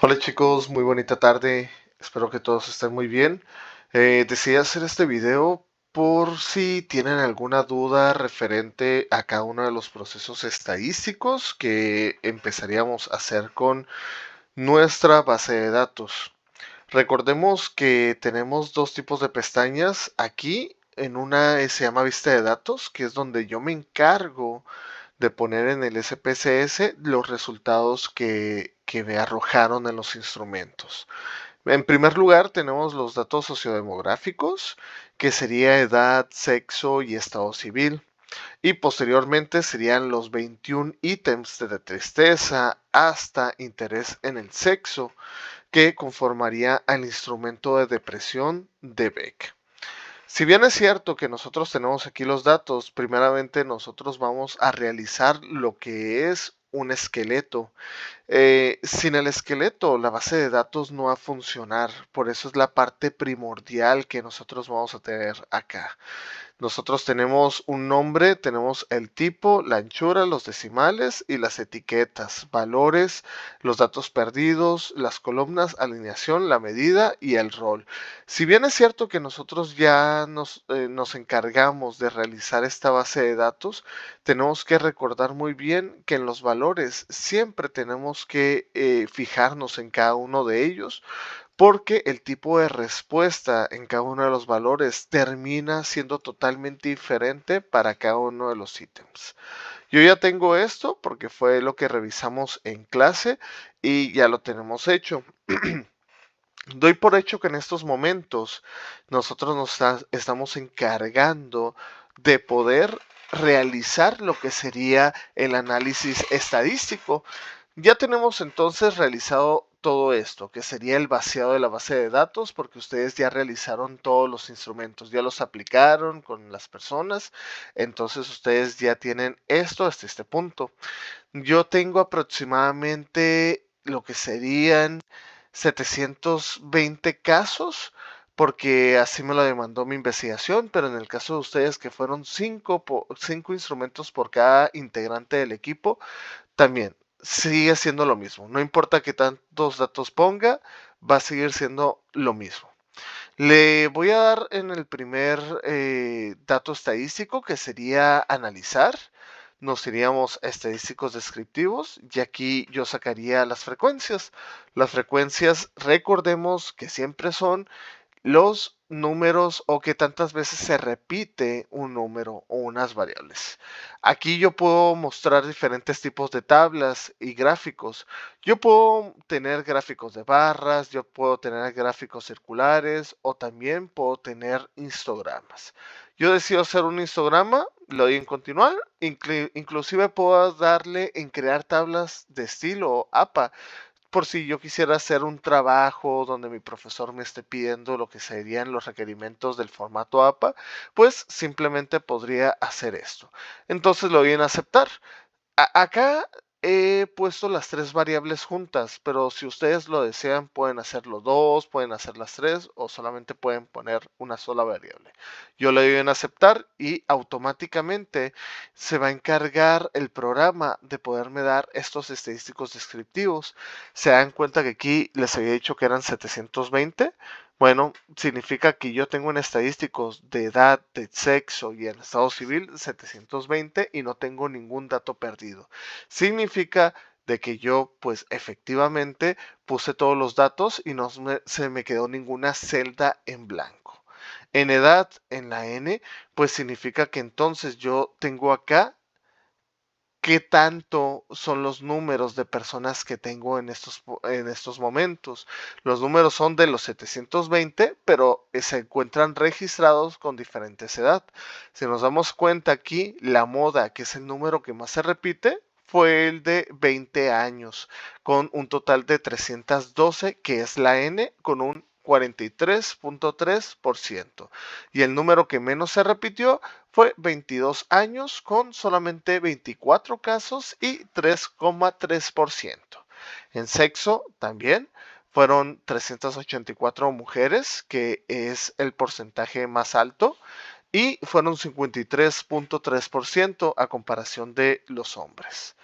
Hola chicos, muy bonita tarde. Espero que todos estén muy bien. Decidí hacer este video por si tienen alguna duda referente a cada uno de los procesos estadísticos que empezaríamos a hacer con nuestra base de datos. Recordemos que tenemos dos tipos de pestañas aquí. En una se llama vista de datos, que es donde yo me encargo de poner en el SPSS los resultados que me arrojaron en los instrumentos. En primer lugar, tenemos los datos sociodemográficos, que sería edad, sexo y estado civil. Y posteriormente serían los 21 ítems de tristeza hasta interés en el sexo, que conformaría al instrumento de depresión de Beck. Si bien es cierto que nosotros tenemos aquí los datos, primeramente nosotros vamos a realizar lo que es un esqueleto. Sin el esqueleto, la base de datos no va a funcionar. Por eso es la parte primordial que nosotros vamos a tener acá. Nosotros tenemos un nombre, tenemos el tipo, la anchura, los decimales y las etiquetas, valores, los datos perdidos, las columnas, alineación, la medida y el rol. Si bien es cierto que nosotros ya nos encargamos de realizar esta base de datos, tenemos que recordar muy bien que en los valores siempre tenemos que fijarnos en cada uno de ellos porque el tipo de respuesta en cada uno de los valores termina siendo totalmente diferente para cada uno de los ítems. Yo ya tengo esto porque fue lo que revisamos en clase y ya lo tenemos hecho. Doy por hecho que en estos momentos nosotros estamos encargando de poder realizar lo que sería el análisis estadístico. Ya tenemos entonces realizado todo esto, que sería el vaciado de la base de datos, porque ustedes ya realizaron todos los instrumentos, ya los aplicaron con las personas, entonces ustedes ya tienen esto hasta este punto. Yo tengo aproximadamente lo que serían 720 casos, porque así me lo demandó mi investigación, pero en el caso de ustedes que fueron cinco instrumentos por cada integrante del equipo, también sigue siendo lo mismo. No importa que tantos datos ponga, va a seguir siendo lo mismo. Le voy a dar en el primer dato estadístico que sería analizar. Nos iríamos a estadísticos descriptivos y aquí yo sacaría las frecuencias. Las frecuencias, recordemos que siempre son los números o que tantas veces se repite un número o unas variables. Aquí yo puedo mostrar diferentes tipos de tablas y gráficos. Yo puedo tener gráficos de barras, yo puedo tener gráficos circulares o también puedo tener histogramas. Yo decido hacer un histograma, le doy en continuar, inclusive puedo darle en crear tablas de estilo APA por si yo quisiera hacer un trabajo donde mi profesor me esté pidiendo lo que serían los requerimientos del formato APA, pues simplemente podría hacer esto. Entonces lo voy a aceptar. Acá he puesto las tres variables juntas, pero si ustedes lo desean, pueden hacerlo dos, pueden hacer las tres o solamente pueden poner una sola variable. Yo le doy en aceptar y automáticamente se va a encargar el programa de poderme dar estos estadísticos descriptivos. Se dan cuenta que aquí les había dicho que eran 720. Bueno, significa que yo tengo en estadísticos de edad, de sexo y en estado civil 720 y no tengo ningún dato perdido. Significa de que yo pues efectivamente puse todos los datos y se me quedó ninguna celda en blanco. En edad, en la N, pues significa que entonces yo tengo acá qué tanto son los números de personas que tengo en estos momentos. Los números son de los 720, pero se encuentran registrados con diferentes edad. Si nos damos cuenta aquí, la moda, que es el número que más se repite, fue el de 20 años, con un total de 312, que es la N, con un 43.3%. Y el número que menos se repitió fue 22 años con solamente 24 casos y 3,3%. En sexo también fueron 384 mujeres, que es el porcentaje más alto, y fueron 53.3% a comparación de los hombres.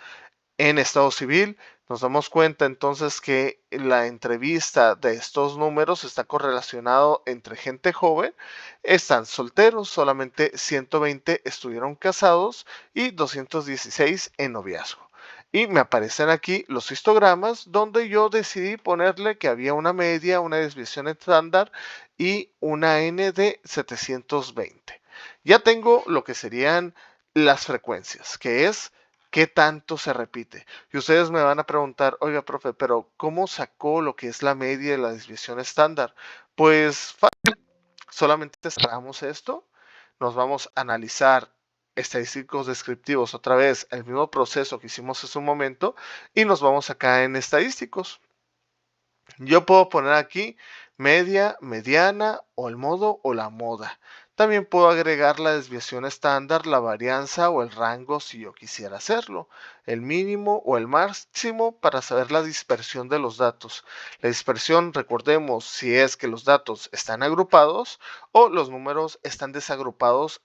En estado civil, nos damos cuenta entonces que la entrevista de estos números está correlacionado entre gente joven, están solteros, solamente 120 estuvieron casados y 216 en noviazgo. Y me aparecen aquí los histogramas donde yo decidí ponerle que había una media, una desviación estándar y una N de 720. Ya tengo lo que serían las frecuencias, que es qué tanto se repite. Y ustedes me van a preguntar, oiga, profe, pero ¿cómo sacó lo que es la media de la desviación estándar? Pues solamente cerramos esto, nos vamos a analizar estadísticos descriptivos otra vez, el mismo proceso que hicimos hace un momento, y nos vamos acá en estadísticos. Yo puedo poner aquí media, mediana o el modo o la moda. También puedo agregar la desviación estándar, la varianza o el rango si yo quisiera hacerlo, el mínimo o el máximo para saber la dispersión de los datos. La dispersión, recordemos, si es que los datos están agrupados o los números están desagrupados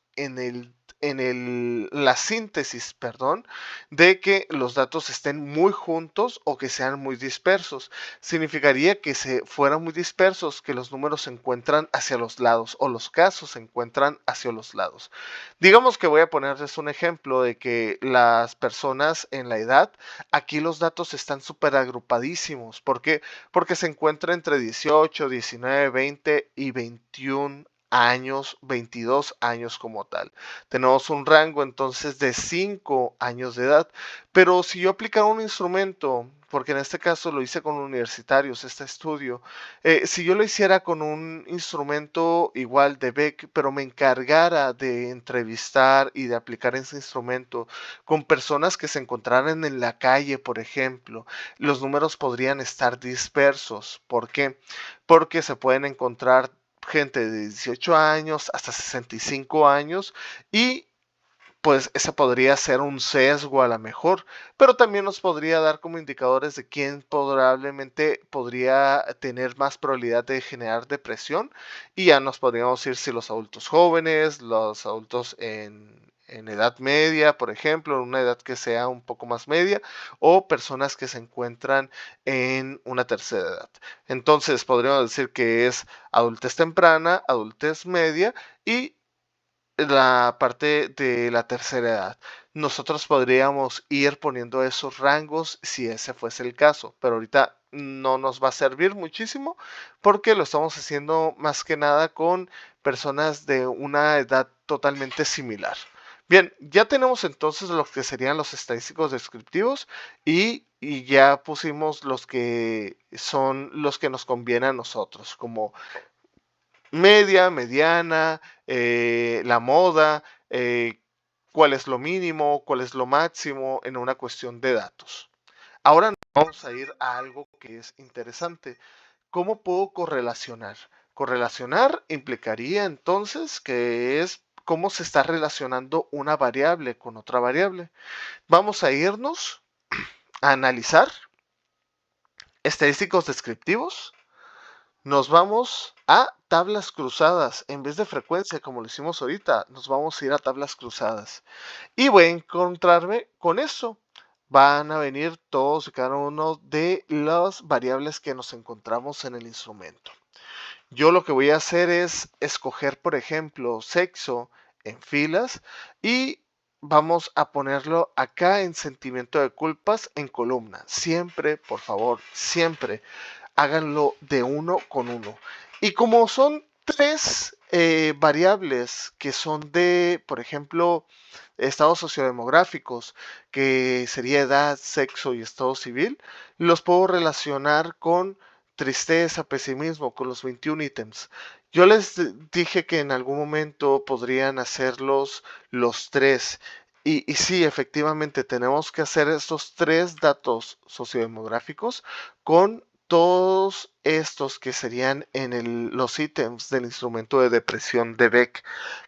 la síntesis, perdón, de que los datos estén muy juntos o que sean muy dispersos. Significaría que se fueran muy dispersos, que los números se encuentran hacia los lados o los casos se encuentran hacia los lados. Digamos que voy a ponerles un ejemplo de que las personas en la edad, aquí los datos están súper agrupadísimos. ¿Por qué? Porque se encuentra entre 18, 19, 20 y 21 años, 22 años como tal. Tenemos un rango entonces de 5 años de edad. Pero si yo aplicara un instrumento, porque en este caso lo hice con universitarios, este estudio, si yo lo hiciera con un instrumento igual de Beck, pero me encargara de entrevistar y de aplicar ese instrumento con personas que se encontraran en la calle, por ejemplo, los números podrían estar dispersos. ¿Por qué? Porque se pueden encontrar gente de 18 años hasta 65 años y pues ese podría ser un sesgo a la mejor, pero también nos podría dar como indicadores de quién probablemente podría tener más probabilidad de generar depresión y ya nos podríamos decir si los adultos jóvenes, los adultos en edad media, por ejemplo, en una edad que sea un poco más media, o personas que se encuentran en una tercera edad. Entonces podríamos decir que es adultez temprana, adultez media y la parte de la tercera edad. Nosotros podríamos ir poniendo esos rangos si ese fuese el caso, pero ahorita no nos va a servir muchísimo porque lo estamos haciendo más que nada con personas de una edad totalmente similar. Bien, ya tenemos entonces lo que serían los estadísticos descriptivos y ya pusimos los que son los que nos conviene a nosotros, como media, mediana, la moda, cuál es lo mínimo, cuál es lo máximo en una cuestión de datos. Ahora vamos a ir a algo que es interesante. ¿Cómo puedo correlacionar? Correlacionar implicaría entonces que es cómo se está relacionando una variable con otra variable. Vamos a irnos a analizar estadísticos descriptivos. Nos vamos a tablas cruzadas. En vez de frecuencia, como lo hicimos ahorita, nos vamos a ir a tablas cruzadas. Y voy a encontrarme con eso. Van a venir todos y cada uno de las variables que nos encontramos en el instrumento. Yo lo que voy a hacer es escoger, por ejemplo, sexo en filas y vamos a ponerlo acá en sentimiento de culpas en columna. Siempre, por favor, siempre háganlo de uno con uno. Y como son tres variables que son de, por ejemplo, estados sociodemográficos, que sería edad, sexo y estado civil, los puedo relacionar con tristeza, pesimismo, con los 21 ítems. Yo les dije que en algún momento podrían hacerlos los tres. Y sí, efectivamente, tenemos que hacer estos tres datos sociodemográficos con todos estos que serían en los ítems del instrumento de depresión de Beck.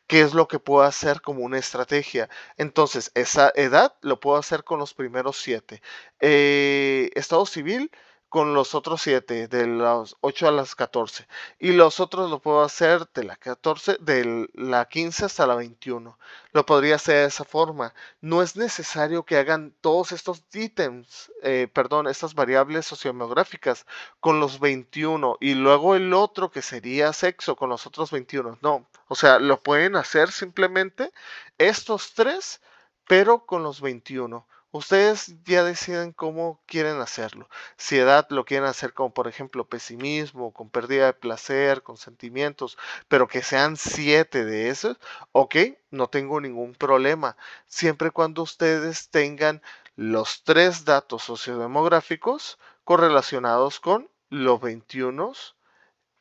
¿Qué es lo que puedo hacer como una estrategia? Entonces, esa edad lo puedo hacer con los primeros 7. Estado civil con los otros 7, de las 8 a las 14. Y los otros lo puedo hacer de la 15 hasta la 21. Lo podría hacer de esa forma. No es necesario que hagan todos estos ítems, estas variables sociodemográficas con los 21 y luego el otro que sería sexo con los otros 21. No, o sea, lo pueden hacer simplemente estos tres, pero con los 21. Ustedes ya deciden cómo quieren hacerlo. Si edad lo quieren hacer como por ejemplo pesimismo, con pérdida de placer, con sentimientos, pero que sean 7 de esos, ok, no tengo ningún problema. Siempre y cuando ustedes tengan los 3 datos sociodemográficos correlacionados con los 21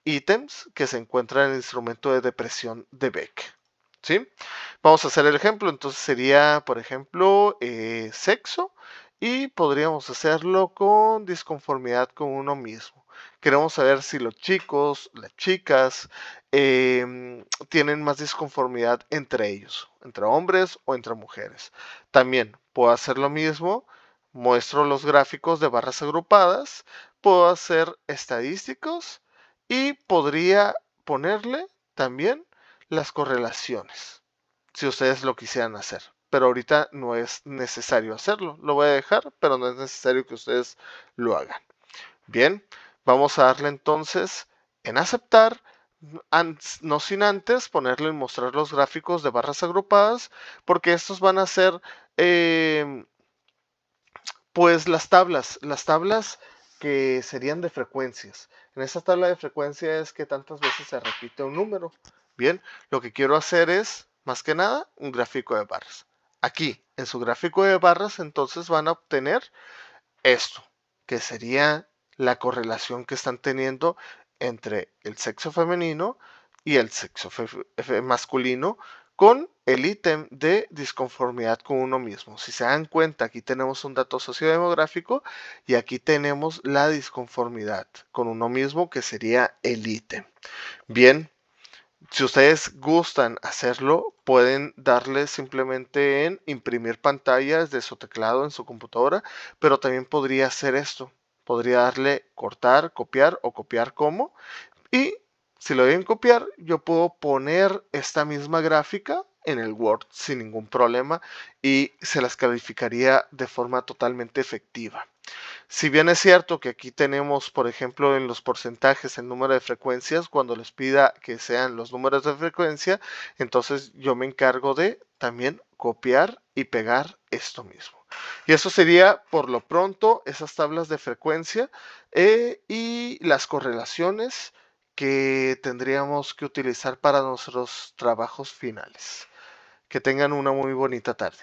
ítems que se encuentran en el instrumento de depresión de Beck. ¿Sí? Vamos a hacer el ejemplo, entonces sería, por ejemplo, sexo y podríamos hacerlo con disconformidad con uno mismo. Queremos saber si los chicos, las chicas, tienen más disconformidad entre ellos, entre hombres o entre mujeres. También puedo hacer lo mismo, muestro los gráficos de barras agrupadas, puedo hacer estadísticos y podría ponerle también las correlaciones, si ustedes lo quisieran hacer. Pero ahorita no es necesario hacerlo. Lo voy a dejar, pero no es necesario que ustedes lo hagan. Bien, vamos a darle entonces en aceptar, no sin antes ponerle en mostrar los gráficos de barras agrupadas, porque estos van a ser pues las tablas que serían de frecuencias. En esa tabla de frecuencia es que tantas veces se repite un número. Bien, lo que quiero hacer es, más que nada, un gráfico de barras. Aquí, en su gráfico de barras, entonces van a obtener esto, que sería la correlación que están teniendo entre el sexo femenino y el sexo masculino con el ítem de disconformidad con uno mismo. Si se dan cuenta, aquí tenemos un dato sociodemográfico y aquí tenemos la disconformidad con uno mismo, que sería el ítem. Bien, si ustedes gustan hacerlo, pueden darle simplemente en imprimir pantalla desde su teclado en su computadora, pero también podría hacer esto. Podría darle cortar, copiar o copiar como. Y si lo deben copiar, yo puedo poner esta misma gráfica en el Word sin ningún problema y se las calificaría de forma totalmente efectiva. Si bien es cierto que aquí tenemos, por ejemplo, en los porcentajes el número de frecuencias, cuando les pida que sean los números de frecuencia, entonces yo me encargo de también copiar y pegar esto mismo. Y eso sería, por lo pronto, esas tablas de frecuencia y las correlaciones que tendríamos que utilizar para nuestros trabajos finales. Que tengan una muy bonita tarde.